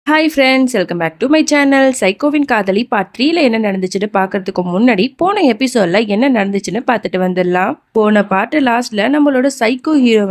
Hi friends, welcome back to my channel. சைக்கோவின் காதலி part 3ல என்ன நடந்துச்சுன்னு பார்க்கறதுக்கு முன்னாடி போன எபிசோட்ல என்ன நடந்துச்சுன்னு பார்த்துட்டு வந்துடலாம். போன பாட்டு லாஸ்ட்ல நம்மளோட சைக்கோ ஹீரோ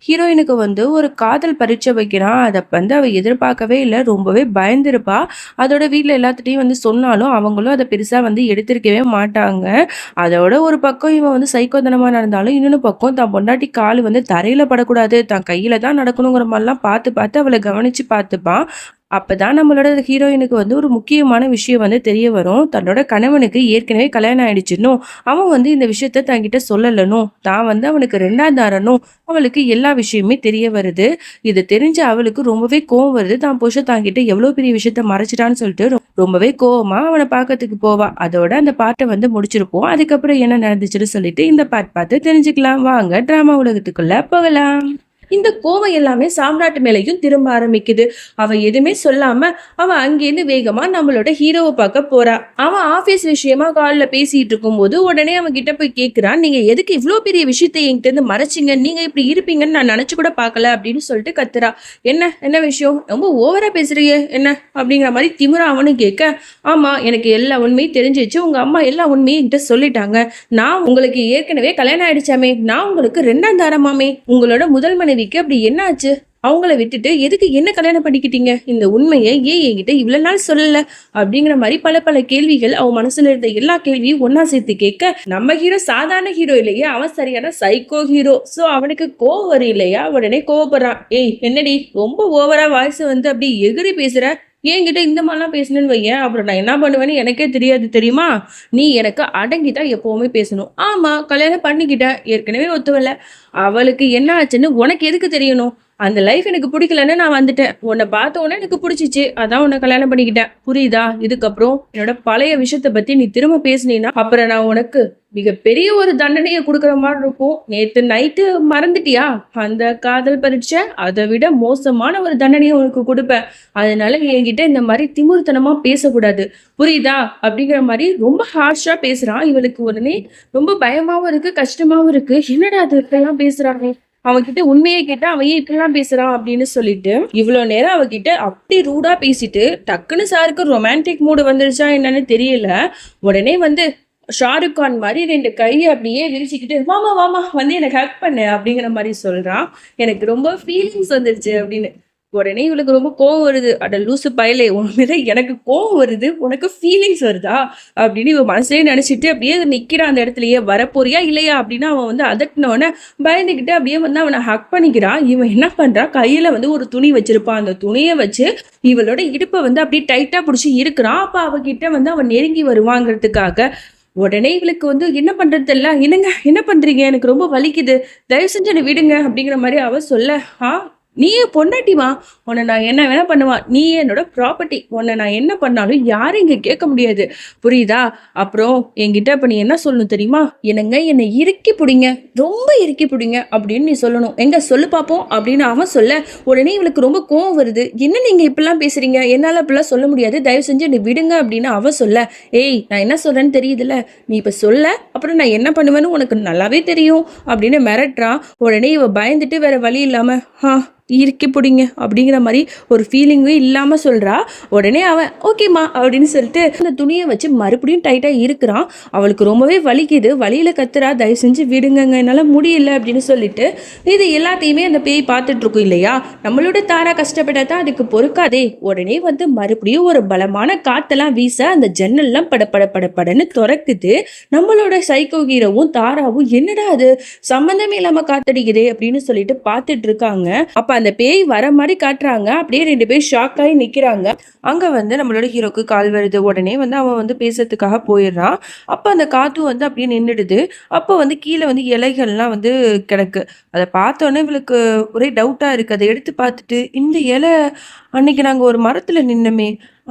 ஹீரோயினுக்கு ஒரு காதல் பரீட்சை வைக்கிறான். அதை அவ எதிர்பார்க்கவே இல்லை, ரொம்பவே பயந்துருப்பா. அதோட வீட்டில் எல்லாத்துட்டையும் சொன்னாலும் அவங்களும் அதை பெருசா எடுத்திருக்கவே மாட்டாங்க. அதோட ஒரு பக்கம் இவன் சைக்கோதனமா நடந்தாலும், இன்னொன்று பக்கம் தான் பொண்டாட்டி கால் தரையில படக்கூடாது, தான் கையில தான் நடக்கணுங்கிற மாதிரிலாம் பார்த்து பார்த்து அவளை கவனிச்சு பார்த்துப்பான். அப்பதான் நம்மளோட ஹீரோயினுக்கு ஒரு முக்கியமான விஷயம் தெரிய வரும். தன்னோட கணவனுக்கு ஏற்கனவே கல்யாணம் ஆயிடுச்சுன்னும், அவன் இந்த விஷயத்த தன்கிட்ட சொல்லலனும், தான் அவனுக்கு ரெண்டாம் தாரனும் அவளுக்கு எல்லா விஷயமே தெரிய வருது. இது தெரிஞ்ச அவளுக்கு ரொம்பவே கோவம் வருது. தான் புருஷன் தாங்கிட்ட எவ்வளவு பெரிய விஷயத்த மறைச்சிட்டான்னு சொல்லிட்டு ரொம்பவே கோவமா அவனை பார்க்கறதுக்கு போவா. அதோட அந்த பாட்டை முடிச்சிருப்போம். அதுக்கப்புறம் என்ன நடந்துச்சுன்னு சொல்லிட்டு இந்த பாட்டு பார்த்து தெரிஞ்சுக்கலாம். வாங்க டிராமா உலகத்துக்குள்ள போகலாம். இந்த கோவம் எல்லாமே சாம்ராட் மேலையும் திரும்ப ஆரம்பிக்குது. அவ எதுவுமே சொல்லாம அவ அங்கேருந்து வேகமா நம்மளோட ஹீரோவை பார்க்க போறா. அவன் ஆபீஸ் விஷயமா கால்ல பேசிட்டு இருக்கும் போது உடனே அவன் கிட்ட போய் கேட்கிறான், நீங்க எதுக்கு இவ்வளவு பெரிய விஷயத்தை என்கிட்ட இருந்து மறைச்சிங்க, நீங்க இப்படி இருப்பீங்கன்னு நான் நினைச்சு கூட பார்க்கல அப்படின்னு சொல்லிட்டு கத்துறா. என்ன விஷயம், ரொம்ப ஓவரா பேசுறீங்க என்ன அப்படிங்கிற மாதிரி திமிரா அவனு கேட்க, ஆமா எனக்கு எல்லா உண்மையும் தெரிஞ்சிச்சு, உங்க அம்மா எல்லா உண்மையும் என்கிட்ட சொல்லிட்டாங்க. நான் உங்களுக்கு ஏற்கனவே கல்யாணம் ஆயிடுச்சாமே, நான் உங்களுக்கு ரெண்டாம் தாரமாமே, உங்களோட முதல் மனைவி அப்படி என்ன ஆச்சு, அவங்கள விட்டுட்டு எதுக்கு என்ன கல்யாணம் பண்ணிக்கிட்டீங்க, இந்த உண்மையை ஏன் என்கிட்ட இவ்வளவு நாள் சொல்லல அப்படிங்கிற மாதிரி பல கேள்விகள் அவன் மனசுல இருந்த எல்லா கேள்வியும் ஒன்னா சேர்த்து கேட்க, நம்ம ஹீரோ சாதாரண ஹீரோ இல்லையா, அவன் சரியான சைக்கோ ஹீரோ. சோ அவனுக்கு கோவம் வரும் இல்லையா, உடனே கோவப்படுறான். ஏய் என்னடி ரொம்ப ஓவரா வாய்ஸ் அப்படி எகிரி பேசுற, என்கிட்ட இந்த மாதிரிலாம் பேசணுன்னு வையன், அப்புறம் நான் என்ன பண்ணுவேன்னு எனக்கே தெரியாது தெரியுமா, நீ எனக்கு அடங்கிதான் எப்பவுமே பேசணும். ஆமா கல்யாணம் பண்ணிக்கிட்டேன், ஏற்கனவே ஒத்துவல, அவளுக்கு என்ன ஆச்சுன்னு உனக்கு எதுக்கு தெரியணும், அந்த லைஃப் எனக்கு பிடிக்கலன்னு நான் வந்துட்டேன், உன்னை பார்த்த உடனே எனக்கு பிடிச்சிச்சு, அதான் உன்னை கல்யாணம் பண்ணிக்கிட்டேன், புரியுதா, இதுக்கப்புறம் என்னோட பழைய விஷயத்த பத்தி நீ திரும்ப பேசினீன்னா அப்புறம் நான் உனக்கு மிகப்பெரிய ஒரு தண்டனையை கொடுக்குற மாதிரி இருக்கும். நேத்து நைட்டு மறந்துட்டியா அந்த காதல் பரீட்சை, அதை விட மோசமான ஒரு தண்டனையை உனக்கு கொடுப்பேன், அதனால என்கிட்ட இந்த மாதிரி திமிர்த்தனமா பேசக்கூடாது புரியுதா அப்படிங்கிற மாதிரி ரொம்ப ஹார்ஷா பேசுறான். இவளுக்கு உடனே ரொம்ப பயமாவும் இருக்கு, கஷ்டமாவும் இருக்கு. என்னடா அது இப்பெல்லாம் பேசுறாங்க, அவன்கிட்ட உண்மையை கேட்டா அவன் இப்படிலாம் பேசுறான் அப்படின்னு சொல்லிட்டு இவ்வளவு நேரம் அவகிட்ட அப்படி ரூடா பேசிட்டு டக்குன்னு சாருக்கு ரொமான்டிக் மூடு வந்துருச்சா என்னன்னு தெரியல. உடனே ஷாருக் கான் மாதிரி ரெண்டு கையை அப்படியே விரிச்சுக்கிட்டு வாமா எனக்கு ஹக் பண்ணு அப்படிங்கிற மாதிரி சொல்றான். எனக்கு ரொம்ப ஃபீலிங்ஸ் வந்துருச்சு அப்படின்னு. உடனே இவளுக்கு ரொம்ப கோவம் வருது. அட லூசு பயலே, உண்மையில எனக்கு கோவம் வருது, உனக்கு ஃபீலிங்ஸ் வருதா அப்படின்னு இவன் மனசுலேயே நினைச்சிட்டு அப்படியே நிக்கிறான் அந்த இடத்துலயே. வரப்போறியா இல்லையா அப்படின்னு அவன் அதட்டினோடனே பயந்துக்கிட்டு அப்படியே அவனை ஹக் பண்ணிக்கிறான். இவன் என்ன பண்றான், கையில ஒரு துணி வச்சிருப்பான், அந்த துணியை வச்சு இவளோட இடுப்பை அப்படியே டைட்டா பிடிச்சி இருக்கிறான். அப்ப அவகிட்ட அவன் நெருங்கி வருவாங்கிறதுக்காக உடனே இவளுக்கு என்ன பண்றது தெரியல. என்னங்க என்ன பண்றீங்க, எனக்கு ரொம்ப வலிக்குது, தயவு செஞ்சு என்னை விடுங்க அப்படிங்கிற மாதிரி அவ சொல்ல, நீயே பொண்டாட்டிமா, உன்னை நான் என்ன வேணா பண்ணுவான், நீ என்னோட ப்ராப்பர்ட்டி, உன்னை நான் என்ன பண்ணாலும் யாரும் இங்க கேட்க முடியாது புரியுதா. அப்புறம் என்கிட்ட இப்ப நீ என்ன சொல்லணும் தெரியுமா, என்னை இறுக்கி பிடிங்க, ரொம்ப இறுக்கி பிடிங்க அப்படின்னு நீ சொல்லணும். எங்க சொல்லு பார்ப்போம் அப்படின்னு அவன் சொல்ல, உடனே இவளுக்கு ரொம்ப கோவம் வருது. என்ன நீங்க இப்படிலாம் பேசுறீங்க, என்னால இப்படிலாம் சொல்ல முடியாது, தயவு செஞ்சு என்னை விடுங்க அப்படின்னு அவ சொல்ல, ஏய் நான் என்ன சொல்றேன்னு தெரியுதுல்ல, நீ இப்ப சொல்ல அப்புறம் நான் என்ன பண்ணுவேன்னு உனக்கு நல்லாவே தெரியும் அப்படின்னு மிரட்டுறான். உடனே இவ பயந்துட்டு வேற வழி இல்லாம இறுக்கி பிடிங்க அப்படிங்கிற மாதிரி ஒரு ஃபீலிங்கே இல்லாம சொல்றா. உடனே அவன் ஓகேம்மா அப்படின்னு சொல்லிட்டு அந்த துணியை வச்சு மறுபடியும் டைட்டா இருக்கிறான். அவளுக்கு ரொம்பவே வலிக்குது, வலியில கத்துறா, தயவு செஞ்சு விடுங்கங்க என்னால முடியல அப்படின்னு சொல்லிட்டு. இது எல்லாத்தையுமே அந்த பேய் பார்த்துட்டு இருக்கும் இல்லையா, நம்மளோட தாரா கஷ்டப்பட்டாதான் அதுக்கு பொறுக்காதே. உடனே மறுபடியும் ஒரு பலமான காத்தெல்லாம் வீச அந்த ஜன்னல்லாம் படன்னு திறக்குது. நம்மளோட சைக்கோ ஹீரோவும் தாராவும் என்னடா அது சம்பந்தமே இல்லாம காத்தடிக்குதே அப்படின்னு சொல்லிட்டு பார்த்துட்டு இருக்காங்க. அப்ப அந்த பேய் வர மாதிரி காட்டுறாங்க. அப்படியே ரெண்டு பேர் ஷாக் ஆகி நிக்கிறாங்க. அங்க நம்மளோட ஹீரோக்கு கால் வருது. உடனே அவன் பேசுறதுக்காக போயிடுறான். அப்ப அந்த காத்து அப்படியே நின்றுடுது. அப்போ கீழே இலைகள்லாம் கிடக்கு. அதை பார்த்தோன்னே இவளுக்கு ஒரே டவுட்டா இருக்கு. அதை எடுத்து பார்த்துட்டு, இந்த இலை அன்னைக்கு நாங்க ஒரு மரத்துல நின்னமே,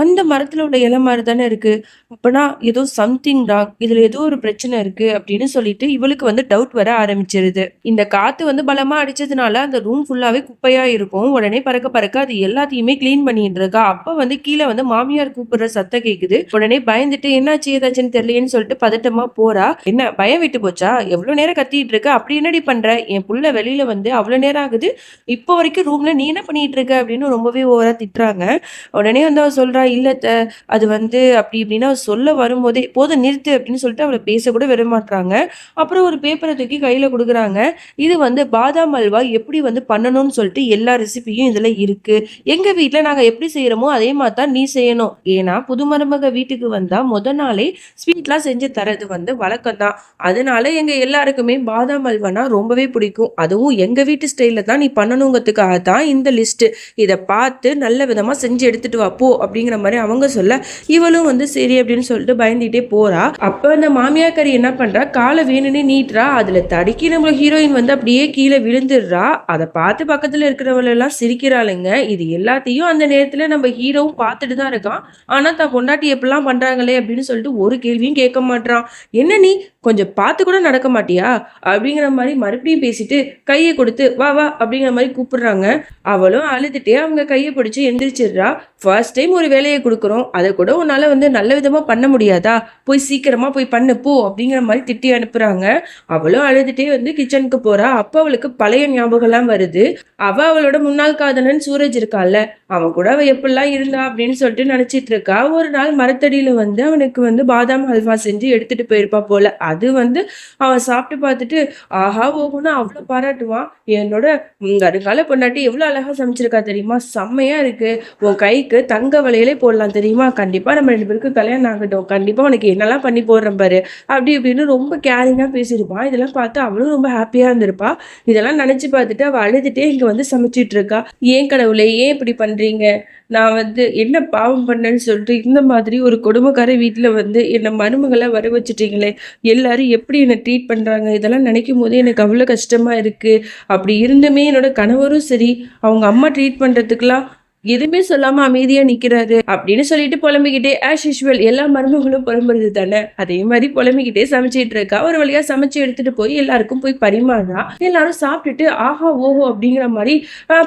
அந்த மரத்துல உள்ள இலை மாதிரி தானே இருக்கு, அப்பனா ஏதோ சம்திங் ராங், இதுல ஏதோ ஒரு பிரச்சனை இருக்கு அப்படின்னு சொல்லிட்டு இவளுக்கு டவுட் வர ஆரம்பிச்சிருது. இந்த காத்து பலமா அடிச்சதுனால அந்த ரூம் ஃபுல்லாவே குப்பையா இருக்கும். உடனே பறக்க அது எல்லாத்தையுமே கிளீன் பண்ணிட்டு இருக்கா. அப்ப கீழே மாமியார் கூப்பிடுற சத்தம் கேக்குது. உடனே பயந்துட்டு என்னாச்சு ஏதாச்சுன்னு தெரியலன்னு சொல்லிட்டு பதட்டமா போறா. என்ன பயம் விட்டு போச்சா, எவ்வளவு நேரம் கத்திட்டு இருக்க, அப்படி என்னடி பண்ற, என் புள்ள வெளியில அவ்வளவு நேரம் ஆகுது, இப்போ வரைக்கும் ரூம்ல நீ என்ன பண்ணிட்டு இருக்க அப்படின்னு ரொம்பவே ஓவரா ஓவரா திட்டுறாங்க. உடனே வந்து அவ சொல்றா, "இல்ல அது வந்து அப்படி இப்படின்னு அவ சொல்ல வரும்போதே, போதும் நிறுத்து" அப்படின்னு சொல்லிட்டு அவள பேசக்கூட விட மாட்றாங்க. அப்புறம் ஒரு பேப்பர தூக்கி கையில குடுக்குறாங்க. இது வந்து பாதாம் அல்வா எப்படி வந்து பண்ணணும்னு சொல்லிட்டு எல்லா ரெசிபியும் இதுல இருக்கு. எங்க வீட்ல நாங்க எப்படி செய்றோமோ அதே மாரி தான் நீ செய்யணும். ஏன்னா புது மருமக வீட்டுக்கு வந்தா மொத நாளே ஸ்வீட்லாம் செஞ்சு தர்றது வந்து வழக்கம் தான். அதனால எங்க எல்லாருக்குமே பாதாம் அல்வானா ரொம்பவே பிடிக்கும். அதுவும் எங்க வீட்டு ஸ்டைல்ல தான் நீ பண்ணணுங்கிறதுக்காக தான் இந்த லிஸ்ட்டு. இத பார்த்து நல்ல விதமா செஞ்சு எடுத்துட்டு வா போ அப்படிங்கிற மாரி அவங்க சொல்ல, இவளும் வந்து சரி அப்படின்னு சொல்லிட்டு பயந்துட்டே போறா. அப்ப அந்த மாமியாக்காரி என்ன பண்றா, கால வேணும்னே நீட்டுறா. அதுல தடுக்கி நம்ம ஹீரோயின் வந்து அப்படியே கீழ விழுந்துடுறா. அத பார்த்து பக்கத்துல இருக்கிறவள் எல்லாம் சிரிக்கிறாளுங்க. இது எல்லாத்தையும் அந்த நேரத்துல நம்ம ஹீரோவும் பார்த்துட்டு தான் இருக்கான். ஆனா தன் பொண்டாட்டி எப்படிலாம் பண்றாங்களே அப்படின்னு சொல்லிட்டு ஒரு கேள்வியும் கேட்க மாட்றான். "என்ன நீ கொஞ்சம் பார்த்து கூட நடக்க மாட்டியா?" அப்படிங்கிற மாரி மறுபடியும் பேசிட்டு கைய கொடுத்து, "வா வா" அப்படிங்கிற மாரி கூப்பிடுறாங்க. அவளும் அழுதுட்டே அவங்க கைய பிடிச்சு எந்திரிச்சிடுறா. "ஃபர்ஸ்ட் டைம் ஒரு வேலைய குடுக்குறோம். அத கூட உன்னால வந்து நல்ல விதமா பண்ண முடியாதா? போய் சீக்கிரமா போய் பண்ணு போ" அப்படிங்கிற மாரி திட்டி அனுப்புறாங்க. அவளும் அழுதுட்டே வந்து கிச்சனுக்கு போறா. அப்ப அவளுக்கு பழைய ஞாபகம்லாம் வருது. அவளோட முன்னாள் காதலன் சூரஜ் இருக்கான்ல, அவன் கூட அவ எப்படிலாம் இருந்தா அப்படின்னு சொல்லிட்டு நினைச்சிட்டு இருக்கா. ஒரு நாள் மரத்தடியில வந்து அவனுக்கு வந்து பாதாம் ஹல்வா செஞ்சு எடுத்துட்டு போயிருப்பா போல. அது வந்து அவன் சாப்பிட்டு பார்த்துட்டு, ஆஹா ஓஹோன்னு அவ்ளோ பாராட்டுவான். "என்னோட வருங்கால பொண்டாட்டி எவ்வளோ அழகா சமைச்சிருக்கா தெரியுமா? செம்மையா இருக்கு. உன் கைக்கு தங்க வளையலே போடலாம் தெரியுமா? கண்டிப்பா நம்ம 2 பேருக்கும் கல்யாணம் ஆகட்டும். கண்டிப்பா உனக்கு என்னலாம் பண்ணி போடுறேன் பாரு." அப்படி இப்படின்னு ரொம்ப கேரிங்கா பேசியிருப்பான். இதெல்லாம் பார்த்து அவளும் ரொம்ப ஹாப்பியா இருந்திருப்பா. இதெல்லாம் நினைச்சு பார்த்துட்டு அவ அழுதுட்டே இங்க வந்து சமைச்சிட்டு இருக்கா. "ஏன் கடவுளே! ஏன் இப்படி பண்றீங்க? நான் வந்து என்ன பாவம் பண்ணேன்னு சொல்லிட்டு இந்த மாதிரி ஒரு கொடுமைக்கார வீட்ல வந்து என்ன மருமகளா வர வச்சுட்டீங்களே! எல்லாரும் எப்படி என்ன ட்ரீட் பண்றாங்க? இதெல்லாம் நினைக்கும்போதே எனக்கு அவ்வளோ கஷ்டமா இருக்கு. அப்படி இருந்துமே என்னோட கணவரும் சரி, அவங்க அம்மா ட்ரீட் பண்றதுக்கெல்லாம் எதுவுமே சொல்லாம அமைதியா நிக்கிறாரு." அப்படின்னு சொல்லிட்டு புலம்பிக்கிட்டே ஆஸ் யூசுவல் எல்லா மருமகளும் புலம்புறது தானே. அதே மாரி புலம்பிக்கிட்டே சமைச்சிட்டு இருக்கா. ஒரு வழியா சமைச்சு எடுத்துட்டு போய் எல்லாருக்கும் போய் பரிமாறா. எல்லாரும் சாப்பிட்டுட்டு ஆஹா! ஓஹோ! அப்படிங்கிற மாரி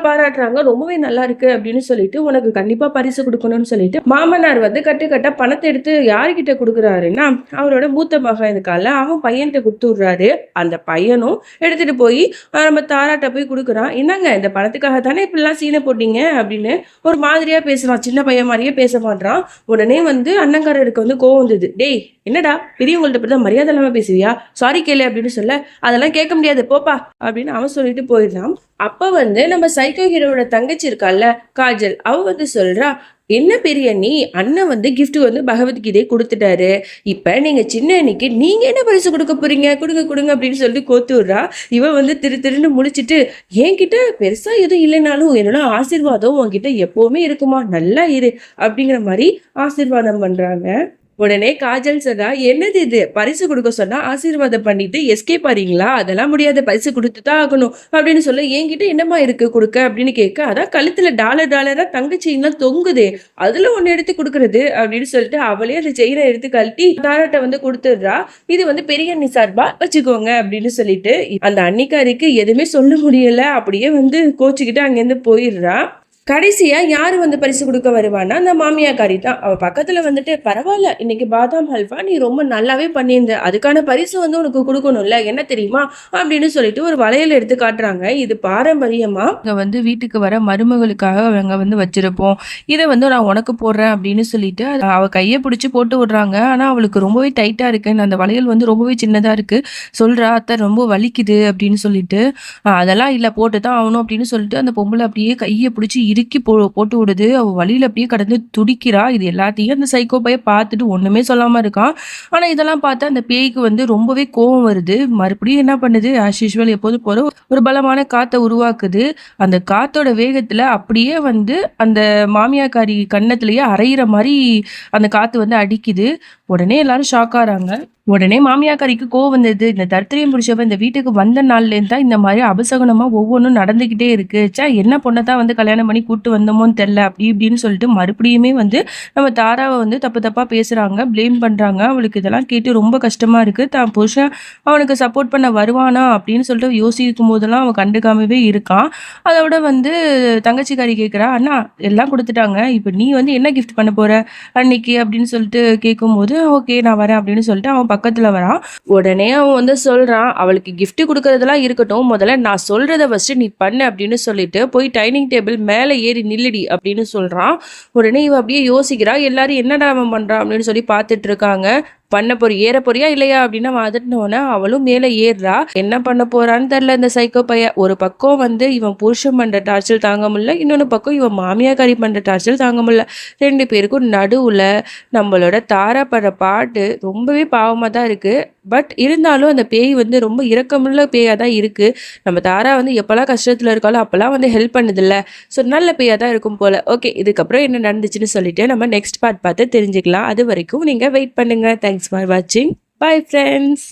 பாராட்டுறாங்க. ரொம்பவே நல்லா இருக்கு அப்படின்னு சொல்லிட்டு, உனக்கு கண்டிப்பா பரிசு குடுக்கணும்னு சொல்லிட்டு, மாமனார் வந்து கட்டு கட்டா பணத்த எடுத்து யார்கிட்ட குடுக்குறாருன்னா, அவரோட மூத்த மகன் இருக்கான்ல, அவன் பையன்ட்ட குடுத்து விடுறாரு. அந்த பையனும் எடுத்துட்டு போய் நம்ம தாராட்ட போய் குடுக்குறான். "இந்தாங்க இந்த பணத்துக்காக தானே இப்படிலாம் சீன போட்டீங்க" அப்படின்னு ஒரு மாதிரியா பேசுறான். சின்ன பையன் மாரியே பேச மாட்றான். உடனே வந்து அண்ணங்காரருக்கு வந்து கோவம் வந்தது. "டேய் என்னடா பெரியவங்கள்ட்ட இப்படிதான் மரியாதை இல்லாம பேசுவியா? சாரி கேளு" அப்படின்னு சொல்ல, "அதெல்லாம் கேட்க முடியாது போப்பா" அப்படின்னு அவன் சொல்லிட்டு போயிடுறான். அப்ப வந்து நம்ம சைக்கோ ஹீரோவோட தங்கச்சி இருக்கால்ல, காஜல். அவ வந்து சொல்றா, "என்ன பெரிய அண்ணி, அண்ணன் வந்து கிஃப்ட் வந்து பகவத்கீதைய குடுத்துட்டாரு. இப்ப நீங்க சின்ன அண்ணிக்கு நீங்க என்ன பரிசு குடுக்க போறீங்க? குடுங்க குடுங்க" அப்படின்னு சொல்லி கோத்து விடுறா. இவ வந்து திரு திருன்னு முழிச்சுட்டு, "என்கிட்ட பெருசா எதுவும் இல்லைனாலும் என்னோட ஆசீர்வாதம் உன்கிட்ட எப்பவுமே இருக்குமா, நல்லா இரு" அப்படிங்கிற மாரி ஆசீர்வாதம் பண்றாங்க. உடனே காஜல் சொன்னா, "என்னது இது? பரிசு குடுக்க சொன்னா ஆசீர்வாதம் பண்ணிட்டு எஸ்கேப் ஆறீங்களா? அதெல்லாம் முடியாது. பரிசு குடுத்து தான் ஆகணும்." அப்படின்னு சொல்ல, "என்கிட்ட என்னம்மா இருக்கு குடுக்க?" அப்படின்னு கேட்க, "அதான் கழுத்துல டாலர் டாலரா தங்க செயின்லாம் தொங்குதே. அதுல ஒண்ணு எடுத்து குடுக்குறது" அப்படின்னு சொல்லிட்டு அவளே அந்த செயின எடுத்து கழட்டி தாராட்ட வந்து குடுத்துடுறா. "இது வந்து பெரிய அண்ணி சார்பா வச்சுக்கோங்க" அப்படின்னு சொல்லிட்டு, அந்த அன்னிக்காரிக்கு எதுவுமே சொல்ல முடியல. அப்படியே வந்து கோச்சுக்கிட்டு அங்கேருந்து போயிடுறா. கடைசியா யாரு வந்து பரிசு குடுக்க வருவான்னா, அந்த மாமியாக்காரி தான். அவ பக்கத்துல வந்துட்டு, "பரவால்ல, இன்னைக்கு பாதாம் ஹல்வா நீ ரொம்ப நல்லாவே பண்ணியிருந்த. அதுக்கான பரிசு வந்து உனக்கு குடுக்கணும்ல. என்ன தெரியுமா?" அப்படின்னு சொல்லிட்டு ஒரு வளையல் எடுத்து காட்டுறாங்க. இது பாரம்பரியமா இங்க வந்து வீட்டுக்கு வர மருமகளுக்காக அவங்க வந்து வச்சிருப்போம். இத வந்து நான் உனக்கு போடுறேன் அப்படின்னு சொல்லிட்டு, அவ கைய பிடிச்சு போட்டு விடுறாங்க. ஆனா அவளுக்கு ரொம்பவே டைட்டா இருக்கு. அந்த வளையல் வந்து ரொம்பவே சின்னதா இருக்கு. சொல்றா, "அத்தை ரொம்ப வலிக்குது" அப்படின்னு சொல்லிட்டு. அதெல்லாம் இல்ல போட்டு தான் ஆவணும் அப்படின்னு சொல்லிட்டு, அந்த பொம்பள அப்படியே கைய பிடிச்சு இறுக்கி போட்டு விடுது. அவ வலியில அப்படியே கடந்து துடிக்கிறா. இது எல்லாத்தையும் அந்த சைக்கோ பையன் பார்த்துட்டு ஒண்ணுமே சொல்லாம இருக்கான். ஆனா இதெல்லாம் பார்த்து அந்த பேய்க்கு வந்து ரொம்பவே கோவம் வருது. மறுபடியும் என்ன பண்ணுது, ஆஸ் யூசுவல் எப்போதும் போல ஒரு பலமான காத்த உருவாக்குது. அந்த காத்தோட வேகத்துல அப்படியே வந்து அந்த மாமியாக்காரி கன்னத்திலேயே அறையிற மாரி அந்த காத்து வந்து அடிக்குது. உடனே எல்லாரும் ஷாக் ஆறாங்க. உடனே மாமியாக்காரிக்கு கோவம் வந்தது. இந்த தரித்திரியம் பிடிச்சவ இந்த வீட்டுக்கு வந்த நாள்லேருந்து தான் இந்த மாரி அபசகுனமா ஒவ்வொன்னும் நடந்துகிட்டே இருக்கு. என்ன பொண்ண தான் வந்து கல்யாணம் பண்ணி கூட்டு வந்தோமோன்னு தெர்ல. அப்படி இப்படின்னு சொல்லிட்டு மறுபடியுமே வந்து நம்ம தாராவ வந்து தப்பு தப்பா பேசுறாங்க. ப்ளேம் பண்றாங்க. அவளுக்கு இதெல்லாம் கேட்டு ரொம்ப கஷ்டமா இருக்கு. தான் புருஷன் அவனுக்கு சப்போர்ட் பண்ண வருவானா அப்படின்னு சொல்லிட்டு யோசிக்கும் போதெல்லாம் அவன் கண்டுக்காமவே இருக்கான். அதோட வந்து தங்கச்சிக்காரி கேட்கிறா, "அண்ணா எல்லாம் குடுத்துட்டாங்க. இப்ப நீ வந்து என்ன கிஃப்ட் பண்ண போற அன்னைக்கு?" அப்படின்னு சொல்லிட்டு கேட்கும்போது, "ஓகே நான் வரேன்" அப்படின்னு சொல்லிட்டு அவன் பக்கத்துல வரான். உடனே அவன் வந்து சொல்றான், அவளுக்கு gift குடுக்கறதெல்லாம் இருக்கட்டும், முதல்ல நான் சொல்றத ஃபர்ஸ்ட் நீ பண்ணு அப்படின்னு சொல்லிட்டு போய் டைனிங் டேபிள் மேல ஏறி நில்லுடி அப்படின்னு சொல்றான். உடனே இவ அப்படியே யோசிக்கிறா, எல்லாரும் என்னடா அவன் பண்றான் அப்படின்னு சொல்லி பார்த்துட்டு இருக்காங்க. ஏற போறியா இல்லையா அப்படின்னு அவன் அதட்டினோடனே அவளும் மேலே ஏறுறா. என்ன பண்ண போறான்னு தெரியல இந்த சைக்கோ பையன். ஒரு பக்கம் வந்து இவன் புருஷன் பண்ற டார்ச்சல் தாங்க முடியல, இன்னொன்று பக்கம் இவன் மாமியாக்காரி பண்ற டார்ச்சல் தாங்க முடியல. 2 பேருக்கும் நடுவுல நம்மளோட தாரா படுற பாட்டு ரொம்பவே பாவமா தான் இருக்கு. பட் இருந்தாலும் அந்த பேய் வந்து ரொம்ப இரக்கமுள்ள பேயா தான் இருக்கு. நம்ம தாரா வந்து எப்பெல்லாம் கஷ்டத்துல இருக்காளோ அப்பெல்லாம் வந்து ஹெல்ப் பண்ணுதில்ல. ஸோ நல்ல பேயா தான் இருக்கும் போல. ஓகே, இதுக்கப்புறம் என்ன நடந்துச்சுன்னு சொல்லிட்டு நம்ம நெக்ஸ்ட் பார்ட் பார்த்து தெரிஞ்சுக்கலாம். அது வரைக்கும் நீங்க வெயிட் பண்ணுங்க. தேங்க்ஸ் ஃபார் வாட்சிங். Bye friends.